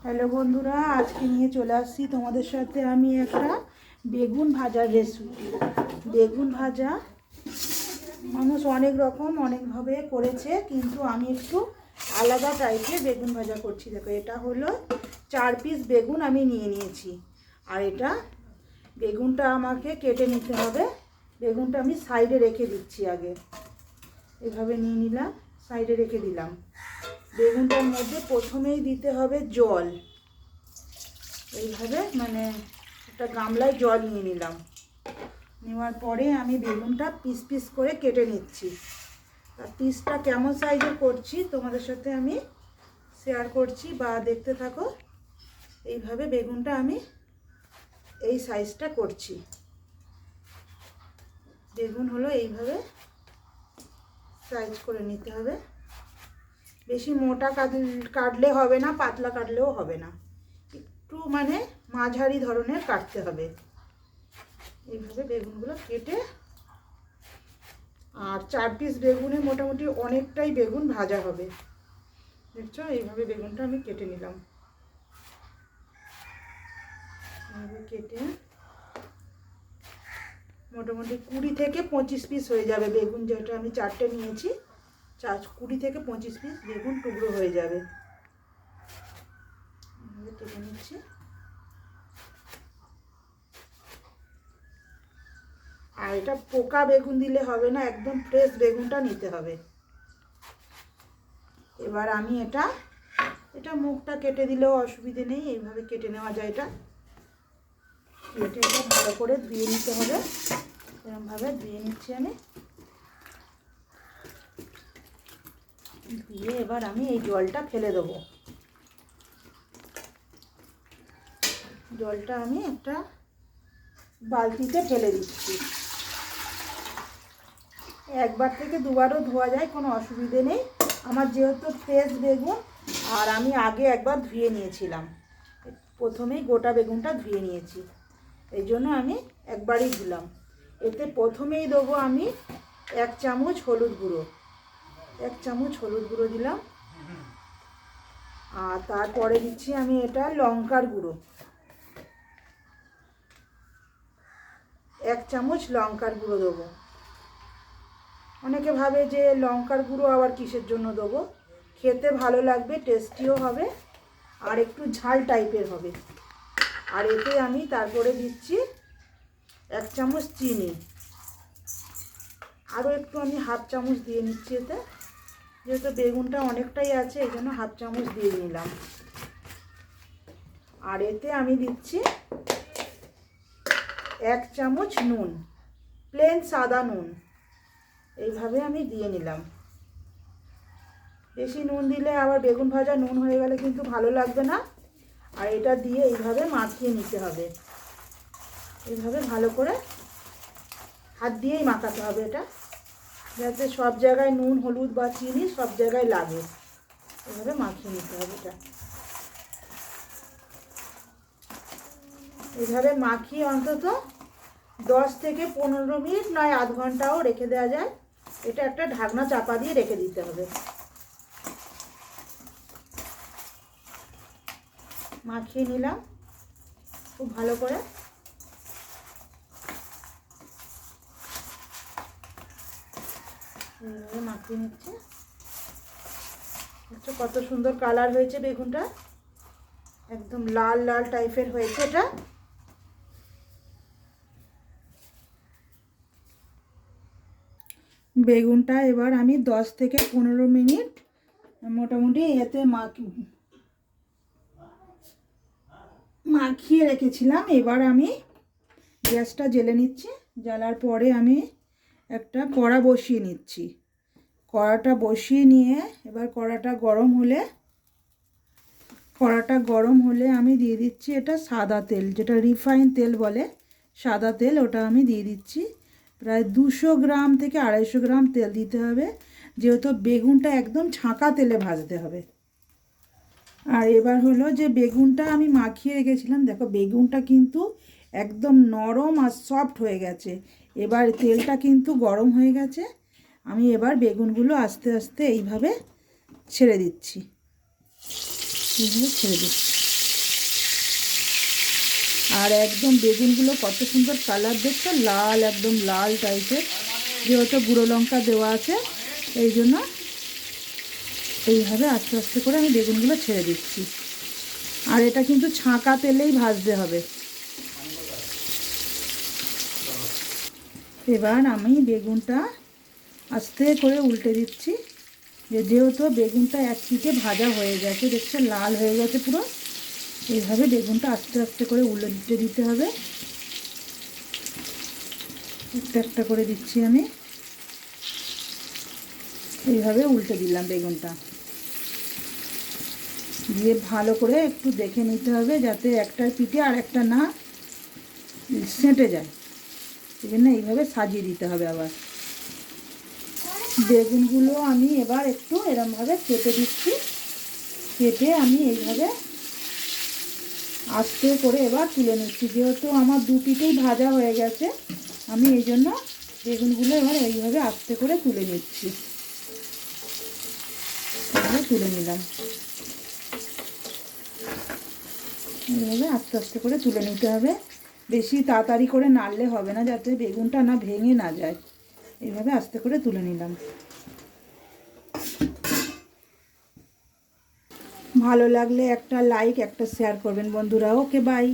Hello বন্ধুরা, আজকে নিয়ে চলে আসছি তোমাদের সাথে আমি একটা বেগুন ভাজার রেসিপি। বেগুন ভাজা মানুষ অনেক রকম অনেকভাবে করেছে, কিন্তু আমি একটু আলাদা টাইপের বেগুন ভাজা করছি। দেখো, এটা হলো 4 পিস বেগুন আমি নিয়ে নিয়েছি। আর এটা বেগুনটা আমাকে কেটে নিতে হবে। বেগুনটা আমি সাইডে রেখে দিচ্ছি। আগে এভাবে নিয়ে নিলাম, সাইডে রেখে দিলাম। বেগুনটার মধ্যে প্রথমেই দিতে হবে জল। এইভাবে একটা গামলায় জল নিয়ে নিলাম। নেওয়ার পরে আমি বেগুনটা পিস পিস করে কেটে নিচ্ছি। আর পিসটা কেমন সাইজের করছি তোমাদের সাথে আমি শেয়ার করছি, বা দেখতে থাকো। এইভাবে বেগুনটা আমি এই সাইজটা করছি। বেগুন হলো এইভাবে সাইজ করে নিতে হবে। বেশি মোটা কাটলে হবে না, পাতলা কাটলেও হবে না, একটু মাঝারি ধরনের কাটতে হবে। এইভাবে বেগুনগুলো কেটে, আর 4 পিস বেগুনে মোটামুটি অনেকটাই বেগুন ভাজা হবে। দেখছো, এইভাবে বেগুনটা আমি কেটে নিলাম। এইভাবে কেটে মোটামুটি 20 থেকে 25 পিস হয়ে যাবে বেগুন। যেটা আমি 4টে নিয়েছি, 20 থেকে 25 পিস বেগুন টুকরো হয়ে যাবে। এইভাবে কেটে নিচ্ছি। আর এটা পোকা বেগুন দিলে হবে না, একদম ফ্রেশ বেগুনটা নিতে হবে। এবার আমি এটা মুখটা কেটে দিলেও অসুবিধে নেই, এইভাবে কেটে নেওয়া যায়। এটা ভালো করে ধুয়ে নিতে হবে। এরকমভাবে ধুয়ে নিচ্ছি আমি। ধুয়ে এবার আমি এই জলটা ফেলে দেবো। জলটা আমি একটা বালতিতে ফেলে দিচ্ছি। একবার থেকে দুবারও ধোয়া যায়, কোনো অসুবিধে নেই। আমার যেহেতু ফ্রেশ বেগুন, আর আমি আগে একবার ধুয়ে নিয়েছিলাম, প্রথমেই গোটা বেগুনটা ধুয়ে নিয়েছি, এই জন্য আমি একবারই ধুলাম। এতে প্রথমেই দেবো আমি 1 চামচ হলুদ গুঁড়ো। 1 চামচ হলুদ গুঁড়ো দিলাম। আর তারপরে দিচ্ছি আমি এটা লঙ্কার গুঁড়ো। 1 চামচ লঙ্কার গুঁড়ো দেবো। অনেকে ভাবে যে লঙ্কার গুঁড়ো আবার কিসের জন্য দেবো। খেতে ভালো লাগবে, টেস্টিও হবে, আর একটু ঝাল টাইপের হবে। আর এতে আমি তারপরে দিচ্ছি 1 চামচ চিনি। আরও একটু আমি 1/2 চামচ দিয়ে নিচ্ছি এতে, যেহেতু বেগুনটা অনেকটাই আছে, এই জন্য 1/2 চামচ দিয়ে নিলাম। আর এতে আমি দিচ্ছি 1 চামচ নুন, প্লেন সাদা নুন। এইভাবে আমি দিয়ে নিলাম। বেশি নুন দিলে আবার বেগুন ভাজা নুন হয়ে গেলে কিন্তু ভালো লাগবে না। আর এটা দিয়ে এইভাবে মাখিয়ে নিতে হবে। এইভাবে ভালো করে হাত দিয়েই মাখাতে হবে এটা, যাতে সব জায়গায় নুন, হলুদ বা চিনি সব জায়গায় লাগে। এভাবে মাখিয়ে নিতে হবে এটা। এইভাবে মাখিয়ে অন্তত 10 থেকে 15 মিনিট, নয় আধ ঘন্টাও রেখে দেওয়া যায়। এটা একটা ঢাকনা চাপা দিয়ে রেখে দিতে হবে। মাখিয়ে নিলাম খুব ভালো করে। এইভাবে মাখিয়ে নিচ্ছে। দেখছো কত সুন্দর কালার হয়েছে বেগুনটা, একদম লাল লাল টাইপের হয়েছে এটা। বেগুনটা এবার আমি 10 থেকে 15 মিনিট মোটামুটি এতে মাখিয়ে রেখেছিলাম। এবার আমি গ্যাসটা জ্বেলে নিচ্ছি। জ্বালার পরে আমি একটা কড়া বসিয়ে নিচ্ছি। কড়াটা বসিয়ে নিয়ে এবার কড়াটা গরম হলে আমি দিয়ে দিচ্ছি এটা সাদা তেল, যেটা রিফাইন তেল বলে, সাদা তেল। ওটা আমি দিয়ে দিচ্ছি। প্রায় 200 গ্রাম থেকে 250 গ্রাম তেল দিতে হবে, যেহেতু বেগুনটা একদম ছাঁকা তেলে ভাজতে হবে। আর এবার হলো যে বেগুনটা আমি মাখিয়ে রেখেছিলাম, দেখো বেগুনটা কিন্তু একদম নরম আর সফট হয়ে গেছে। এবার তেলটা কিন্তু গরম হয়ে গেছে। আমি এবার বেগুনগুলো আস্তে আস্তে এইভাবে ছেড়ে দিচ্ছি। এইভাবে ছেড়ে দিচ্ছি। আর একদম বেগুনগুলো কত সুন্দর কালার দেখছো, লাল, একদম লাল টাইপের। যেহেতু গুঁড়ো লঙ্কা দেওয়া আছে এই জন্য এইভাবে আস্তে আস্তে করে আমি বেগুনগুলো ছেড়ে দিচ্ছি। আর এটা কিন্তু ছাঁকা তেলেই ভাজতে হবে। এবার আমি বেগুনটা আস্তে করে উল্টে দিচ্ছি, যেহেতু বেগুনটা এক পিঠে ভাজা হয়ে গেছে, দেখছো লাল হয়ে গেছে পুরো। এইভাবে বেগুনটা আস্তে আস্তে করে উল্টে দিতে হবে। একটা একটা করে দিচ্ছি আমি, এইভাবে উল্টে দিলাম বেগুনটা দিয়ে ভালো করে একটু দেখে নিতে হবে যাতে একটার পিঠে আর একটা না সেঁটে যায়। এই জন্য এইভাবে সাজিয়ে দিতে হবে। আবার বেগুনগুলো আমি এবার একটু এরমভাবে কেটে দিচ্ছি, কেটে আমি এইভাবে আস্তে করে এবার তুলে নিচ্ছি। যেহেতু আমার দু পিঠেই ভাজা হয়ে গেছে, আমি এই জন্য বেগুনগুলো এবার এইভাবে আস্তে করে তুলে নিচ্ছি। এইভাবে তুলে নিলাম, এইভাবে আস্তে আস্তে করে তুলে নিতে হবে। বেশি তাড়াতাড়ি করে নাড়লে হবে না, যাতে বেগুনটা না ভেঙে না যায়। এইভাবে আস্তে করে তুলে নিলাম। ভালো লাগলে একটা লাইক, একটা শেয়ার করবেন বন্ধুরা। ওকে, বাই।